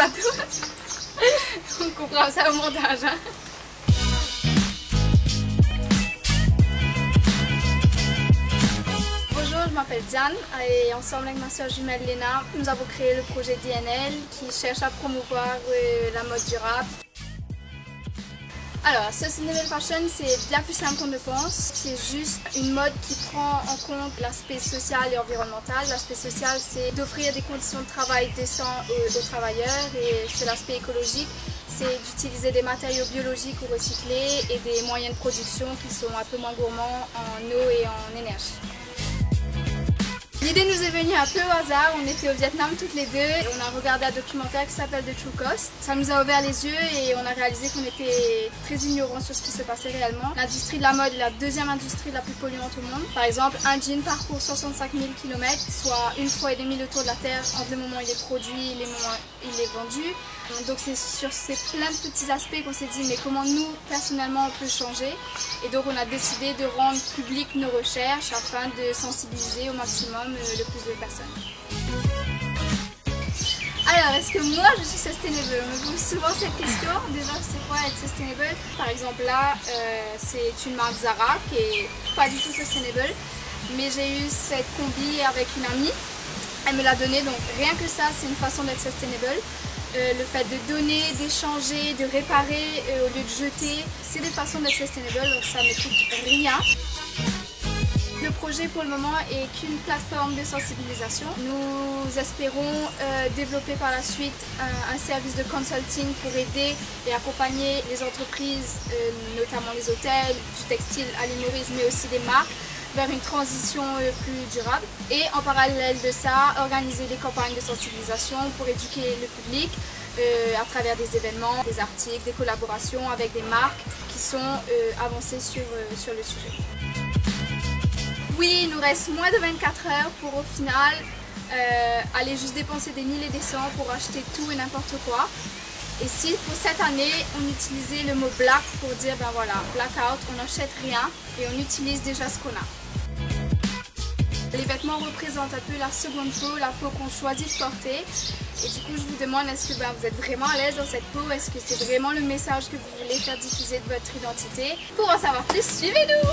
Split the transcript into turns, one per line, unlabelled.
pas tout. On comprend ça au montage. Hein. Bonjour, je m'appelle Diane et ensemble avec ma soeur jumelle Léna, nous avons créé le projet DNL qui cherche à promouvoir la mode durable. Alors, Sustainable Fashion, c'est bien plus simple qu'on ne pense. C'est juste une mode qui prend en compte l'aspect social et environnemental. L'aspect social, c'est d'offrir des conditions de travail décentes aux travailleurs. Et sur l'aspect écologique, c'est d'utiliser des matériaux biologiques ou recyclés et des moyens de production qui sont un peu moins gourmands en eau et en énergie. L'idée nous est venue un peu au hasard, on était au Vietnam toutes les deux et on a regardé un documentaire qui s'appelle The True Cost. Ça nous a ouvert les yeux et on a réalisé qu'on était très ignorants sur ce qui se passait réellement. L'industrie de la mode est la deuxième industrie la plus polluante au monde. Par exemple, un jean parcourt 65 000 km, soit une fois et demie le tour de la Terre entre le moment où il est produit et le moment où il est vendu. Donc c'est sur ces plein de petits aspects qu'on s'est dit mais comment nous personnellement on peut changer, et donc on a décidé de rendre publiques nos recherches afin de sensibiliser au maximum le plus de personnes. Alors, est-ce que moi je suis sustainable? On me pose souvent cette question. Déjà, c'est quoi être sustainable? Par exemple là, c'est une marque Zara qui est pas du tout sustainable, mais j'ai eu cette combi avec une amie, elle me l'a donnée, donc rien que ça c'est une façon d'être sustainable. Le fait de donner, d'échanger, de réparer au lieu de jeter, c'est des façons d'être sustainable, donc ça ne coûte rien. Le projet pour le moment est qu'une plateforme de sensibilisation. Nous espérons développer par la suite un service de consulting pour aider et accompagner les entreprises, notamment les hôtels, du textile à l'humorisme, mais aussi des marques, vers une transition plus durable. Et en parallèle de ça, organiser des campagnes de sensibilisation pour éduquer le public à travers des événements, des articles, des collaborations avec des marques qui sont avancées sur le sujet. Oui, il nous reste moins de 24 heures pour au final aller juste dépenser des milliers et des cents pour acheter tout et n'importe quoi. Et si pour cette année on utilisait le mot black pour dire ben voilà, blackout, on n'achète rien et on utilise déjà ce qu'on a. Les vêtements représentent un peu la seconde peau, la peau qu'on choisit de porter. Et du coup je vous demande, est-ce que vous êtes vraiment à l'aise dans cette peau? Est-ce que c'est vraiment le message que vous voulez faire diffuser de votre identité? Pour en savoir plus, suivez-nous!